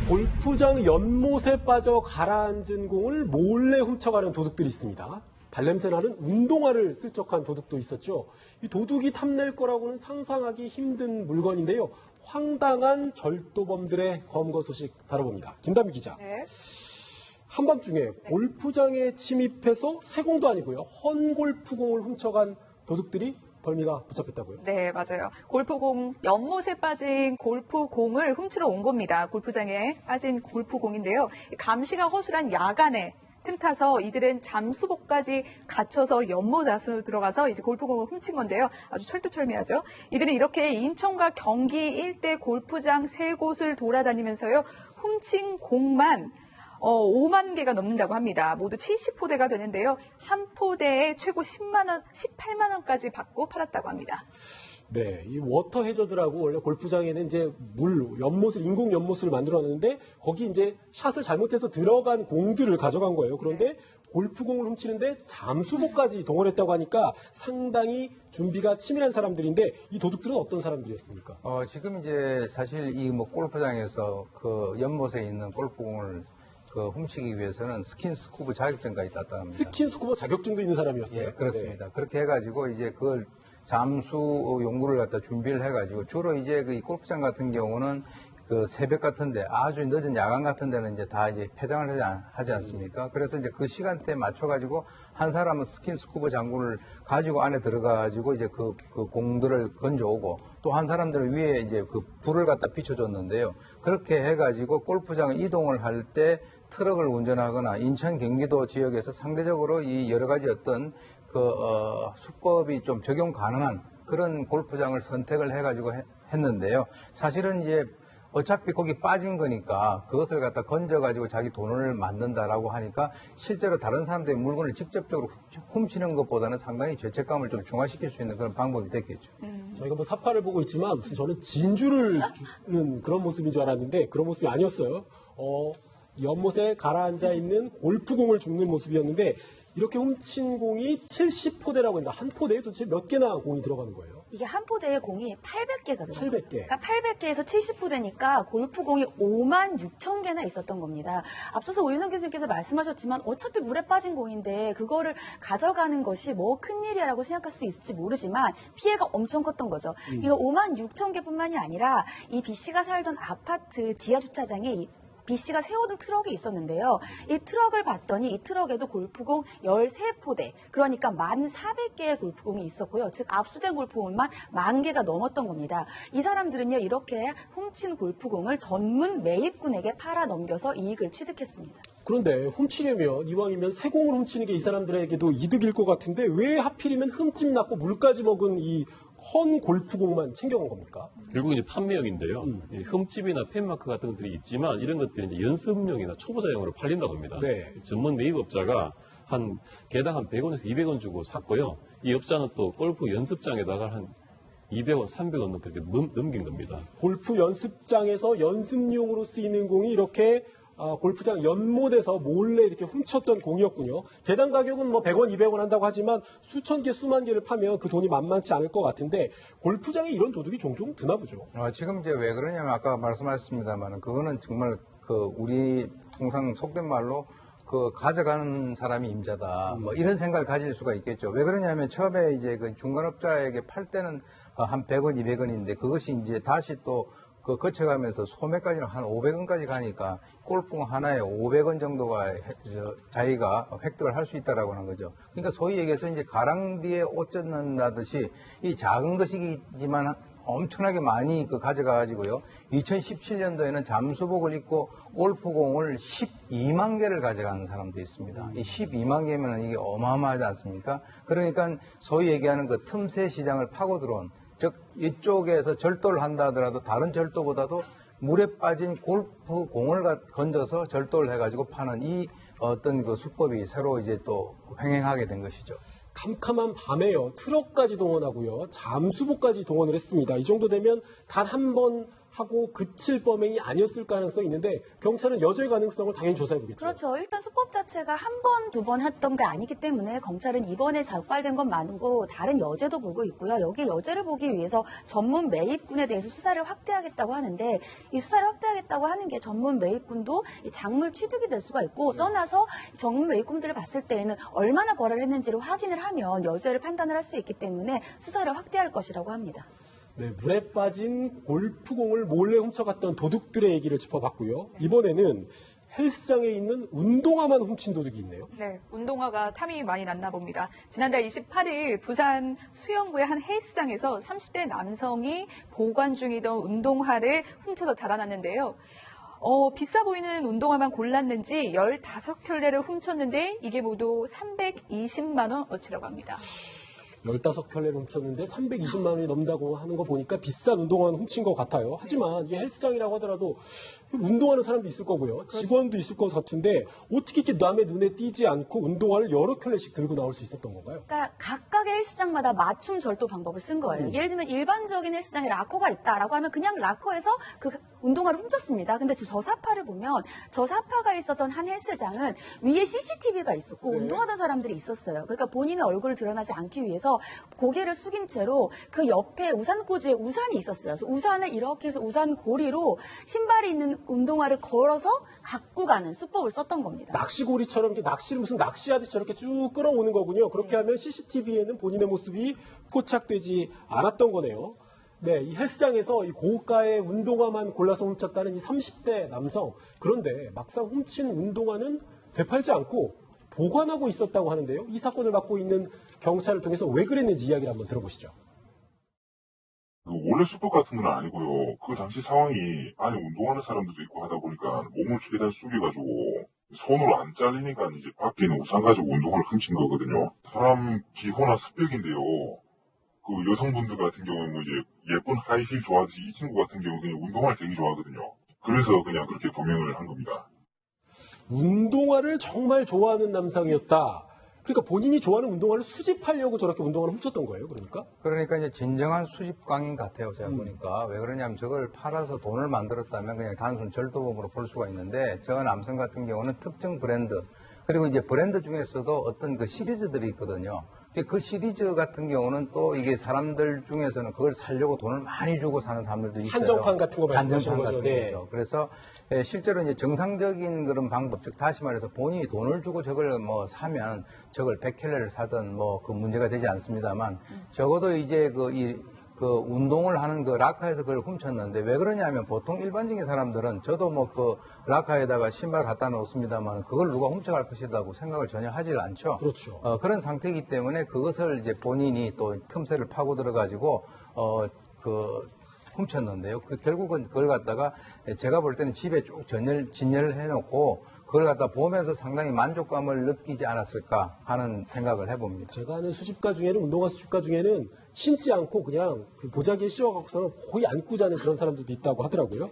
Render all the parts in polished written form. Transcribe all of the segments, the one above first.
골프장 연못에 빠져 가라앉은 공을 몰래 훔쳐가는 도둑들이 있습니다. 발냄새나는 운동화를 슬쩍한 도둑도 있었죠. 이 도둑이 탐낼 거라고는 상상하기 힘든 물건인데요. 황당한 절도범들의 검거 소식 다뤄봅니다. 김담비 기자. 네. 한밤중에 골프장에 침입해서 새 공도 아니고요. 헌 골프공을 훔쳐간 도둑들이 벌미가 붙잡혔다고요? 네, 맞아요. 골프공, 연못에 빠진 골프공을 훔치러 온 겁니다. 골프장에 빠진 골프공인데요. 감시가 허술한 야간에 틈타서 이들은 잠수복까지 갖춰서 연못 안으로 들어가서 이제 골프공을 훔친 건데요. 아주 철두철미하죠. 이들은 이렇게 인천과 경기 일대 골프장 3곳을 돌아다니면서요. 훔친 공만 5만 개가 넘는다고 합니다. 모두 70포대가 되는데요. 한 포대에 최고 10만 원, 18만 원까지 받고 팔았다고 합니다. 네, 이 워터 해저드라고 원래 골프장에는 이제 연못을, 인공 연못을 만들어놨는데 거기 이제 샷을 잘못해서 들어간 공들을 가져간 거예요. 그런데 골프공을 훔치는데 잠수복까지 동원했다고 하니까 상당히 준비가 치밀한 사람들인데 이 도둑들은 어떤 사람들이었습니까? 지금 이제 사실 이 골프장에서 그 연못에 있는 골프공을 훔치기 위해서는 스킨스쿠버 자격증까지 땄다는 겁니다. 스킨스쿠버 자격증도 있는 사람이었어요. 예, 그렇습니다. 네. 그렇게 해가지고 이제 그걸 잠수 용구를 갖다 준비를 해가지고 주로 이제 이 골프장 같은 경우는 그 새벽 같은데 아주 늦은 야간 같은 데는 이제 다 이제 폐장을 하지 않습니까? 그래서 이제 그 시간대에 맞춰가지고 한 사람은 스킨스쿠버 장구를 가지고 안에 들어가가지고 이제 그 공들을 건져오고 또 한 사람들은 위에 이제 그 불을 갖다 비춰줬는데요. 그렇게 해가지고 골프장을 이동을 할 때 트럭을 운전하거나 인천 경기도 지역에서 상대적으로 이 여러 가지 어떤 수법이 좀 적용 가능한 그런 골프장을 선택을 해가지고 했는데요. 사실은 이제 어차피 거기 빠진 거니까 그것을 갖다 건져가지고 자기 돈을 만든다라고 하니까 실제로 다른 사람들의 물건을 직접적으로 훔치는 것보다는 상당히 죄책감을 좀 중화시킬 수 있는 그런 방법이 됐겠죠. 저희가 사파를 보고 있지만 저는 진주를 주는 그런 모습인 줄 알았는데 그런 모습이 아니었어요. 연못에 가라앉아 있는 골프공을 줍는 모습이었는데 이렇게 훔친 공이 70포대라고 합니다. 한 포대에 도대체 몇 개나 공이 들어가는 거예요? 이게 한 포대에 공이 800개가 들어가요. 800개. 그러니까 800개에서 70포대니까 골프공이 5만 6천 개나 있었던 겁니다. 앞서서 오윤성 교수님께서 말씀하셨지만 어차피 물에 빠진 공인데 그거를 가져가는 것이 뭐 큰일이라고 생각할 수 있을지 모르지만 피해가 엄청 컸던 거죠. 이거 5만 6천 개뿐만이 아니라 이 B 씨가 살던 아파트 지하주차장에 B 씨가 세워둔 트럭이 있었는데요. 이 트럭을 봤더니 이 트럭에도 골프공 13포대, 그러니까 1,400개의 골프공이 있었고요. 즉 압수된 골프공만 10,000개가 넘었던 겁니다. 이 사람들은요, 이렇게 훔친 골프공을 전문 매입군에게 팔아 넘겨서 이익을 취득했습니다. 그런데 훔치려면 이왕이면 새 공을 훔치는 게 이 사람들에게도 이득일 것 같은데 왜 하필이면 흠집 났고 물까지 먹은 이 헌 골프공만 챙겨간 겁니까? 결국 이제 판매용인데요. 흠집이나 펜마크 같은 것들이 있지만 이런 것들이 이제 연습용이나 초보자용으로 팔린다고 합니다. 네. 전문 매입업자가 한 개당 한 100원에서 200원 주고 샀고요. 이 업자는 또 골프 연습장에다가 한 200원, 300원 그렇게 넘긴 겁니다. 골프 연습장에서 연습용으로 쓰이는 공이 이렇게 골프장 연못에서 몰래 이렇게 훔쳤던 공이었군요. 개당 가격은 뭐 100원, 200원 한다고 하지만 수천 개, 수만 개를 파면 그 돈이 만만치 않을 것 같은데 골프장에 이런 도둑이 종종 드나 보죠. 지금 이제 왜 그러냐면 아까 말씀하셨습니다만 그거는 정말 우리 통상 속된 말로 가져가는 사람이 임자다. 뭐 이런 생각을 가질 수가 있겠죠. 왜 그러냐면 처음에 이제 그 중간업자에게 팔 때는 한 100원, 200원인데 그것이 이제 다시 또 거쳐가면서 소매까지는 한 500원까지 가니까 골프공 하나에 500원 정도가 자기가 획득을 할 수 있다라고 하는 거죠. 그러니까 소위 얘기해서 이제 가랑비에 옷 젖는다듯이 이 작은 것이지만 엄청나게 많이 가져가가지고요. 2017년도에는 잠수복을 입고 골프공을 12만 개를 가져가는 사람도 있습니다. 이 12만 개면 이게 어마어마하지 않습니까? 그러니까 소위 얘기하는 그 틈새 시장을 파고 들어온 즉 이쪽에서 절도를 한다 하더라도 다른 절도보다도 물에 빠진 골프공을 건져서 절도를 해가지고 파는 이 어떤 수법이 새로 이제 또 횡행하게 된 것이죠. 캄캄한 밤에요. 트럭까지 동원하고요. 잠수복까지 동원을 했습니다. 이 정도 되면 단 한 번 하고 그칠 범행이 아니었을 가능성이 있는데 경찰은 여죄 가능성을 당연히 조사해보겠죠. 그렇죠. 일단 수법 자체가 한 번, 두 번 했던 게 아니기 때문에 검찰은 이번에 적발된 것 말고 다른 여죄도 보고 있고요. 여기 여죄를 보기 위해서 전문 매입군에 대해서 수사를 확대하겠다고 하는데 이 수사를 확대하겠다고 하는 게 전문 매입군도 이 작물 취득이 될 수가 있고 떠나서 전문 매입군들을 봤을 때에는 얼마나 거래를 했는지를 확인을 하면 여죄를 판단을 할 수 있기 때문에 수사를 확대할 것이라고 합니다. 네, 물에 빠진 골프공을 몰래 훔쳐갔던 도둑들의 얘기를 짚어봤고요. 이번에는 헬스장에 있는 운동화만 훔친 도둑이 있네요. 네, 운동화가 탐이 많이 났나 봅니다. 지난달 28일 부산 수영구의 한 헬스장에서 30대 남성이 보관 중이던 운동화를 훔쳐서 달아났는데요. 비싸 보이는 운동화만 골랐는지 15켤레를 훔쳤는데 이게 모두 320만 원어치라고 합니다. 15켤레를 훔쳤는데 320만 원이 넘는다고 하는 거 보니까 비싼 운동화는 훔친 것 같아요. 하지만 이게 헬스장이라고 하더라도 운동하는 사람도 있을 거고요. 직원도 있을 것 같은데 어떻게 이렇게 남의 눈에 띄지 않고 운동화를 여러 켤레씩 들고 나올 수 있었던 건가요? 그러니까 각각의 헬스장마다 맞춤 절도 방법을 쓴 거예요. 예를 들면 일반적인 헬스장에 락커가 있다라고 하면 그냥 락커에서 그 운동화를 훔쳤습니다. 근데 저 사파를 보면 저 사파가 있었던 한 헬스장은 위에 CCTV가 있었고 네. 운동하던 사람들이 있었어요. 그러니까 본인의 얼굴을 드러나지 않기 위해서 고개를 숙인 채로 그 옆에 우산꽂이에 우산이 있었어요. 그래서 우산을 이렇게 해서 우산 고리로 신발이 있는 운동화를 걸어서 갖고 가는 수법을 썼던 겁니다. 낚시고리처럼 이렇게 낚시를 무슨 낚시하듯이 저렇게 쭉 끌어오는 거군요. 그렇게 하면 CCTV에는 본인의 모습이 포착되지 않았던 거네요. 네, 이 헬스장에서 이 고가의 운동화만 골라서 훔쳤다는 이 30대 남성. 그런데 막상 훔친 운동화는 되팔지 않고 보관하고 있었다고 하는데요. 이 사건을 맡고 있는 경찰을 통해서 왜 그랬는지 이야기를 한번 들어보시죠. 원래 수법 같은 건 아니고요. 그 당시 상황이 안에 운동하는 사람들도 있고 하다 보니까 몸을 최대한 숙여가지고 손으로 안 잘리니까 이제 밖에 있는 우산 가지고 운동화를 훔친 거거든요. 사람 기호나 습격인데요. 그 여성분들 같은 경우는 뭐 이제 예쁜 하이힐 좋아하듯이 이 친구 같은 경우는 그냥 운동화를 되게 좋아하거든요. 그래서 그냥 그렇게 범행을 한 겁니다. 운동화를 정말 좋아하는 남성이었다. 그러니까 본인이 좋아하는 운동화를 수집하려고 저렇게 운동화를 훔쳤던 거예요. 그러니까 이제 진정한 수집광인 같아요. 제가 보니까. 왜 그러냐면 저걸 팔아서 돈을 만들었다면 그냥 단순 절도범으로 볼 수가 있는데 저 남성 같은 경우는 특정 브랜드 그리고 이제 브랜드 중에서도 어떤 그 시리즈들이 있거든요. 그 시리즈 같은 경우는 또 이게 사람들 중에서는 그걸 사려고 돈을 많이 주고 사는 사람들도 있어요. 한정판 같은 거 말씀하시는 한정판 거죠. 같은 네. 거죠. 그래서 실제로 이제 정상적인 그런 방법, 즉 다시 말해서 본인이 돈을 주고 저걸 뭐 사면 저걸 100켤레를 사든 뭐 그 문제가 되지 않습니다만 적어도 이제 그 운동을 하는 그 락카에서 그걸 훔쳤는데 왜 그러냐면 보통 일반적인 사람들은 저도 뭐 그 락카에다가 신발 갖다 놓습니다만 그걸 누가 훔쳐갈 것이라고 생각을 전혀 하질 않죠. 그렇죠. 그런 상태이기 때문에 그것을 이제 본인이 또 틈새를 파고 들어가지고 훔쳤는데요. 결국은 그걸 갖다가 제가 볼 때는 집에 쭉 진열을 해놓고 그걸 갖다 보면서 상당히 만족감을 느끼지 않았을까 하는 생각을 해봅니다. 제가 아는 수집가 중에는 운동화 수집가 중에는 신지 않고 그냥 그 보자기에 씌워갖고서는 거의 안고 자는 그런 사람들도 있다고 하더라고요.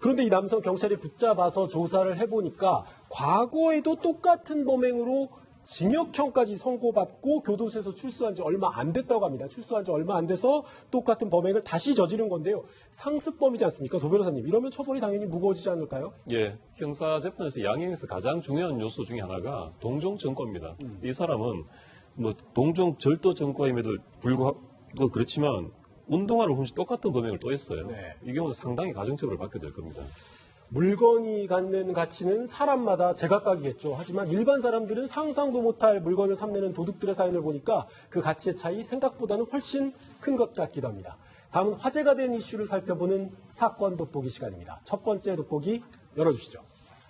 그런데 이 남성 경찰이 붙잡아서 조사를 해보니까 과거에도 똑같은 범행으로 징역형까지 선고받고 교도소에서 출소한 지 얼마 안 됐다고 합니다. 출소한 지 얼마 안 돼서 똑같은 범행을 다시 저지른 건데요. 상습범이지 않습니까? 도 변호사님. 이러면 처벌이 당연히 무거워지지 않을까요? 예, 형사재판에서 양형에서 가장 중요한 요소 중에 하나가 동종전과입니다. 이 사람은 뭐 동종 절도 전과임에도 불구하고 그렇지만 운동화를 훔쳐 똑같은 범행을 또 했어요. 네. 이 경우는 상당히 가중처벌을 받게 될 겁니다. 물건이 갖는 가치는 사람마다 제각각이겠죠. 하지만 일반 사람들은 상상도 못할 물건을 탐내는 도둑들의 사연을 보니까 그 가치의 차이 생각보다는 훨씬 큰 것 같기도 합니다. 다음은 화제가 된 이슈를 살펴보는 사건 돋보기 시간입니다. 첫 번째 돋보기 열어주시죠.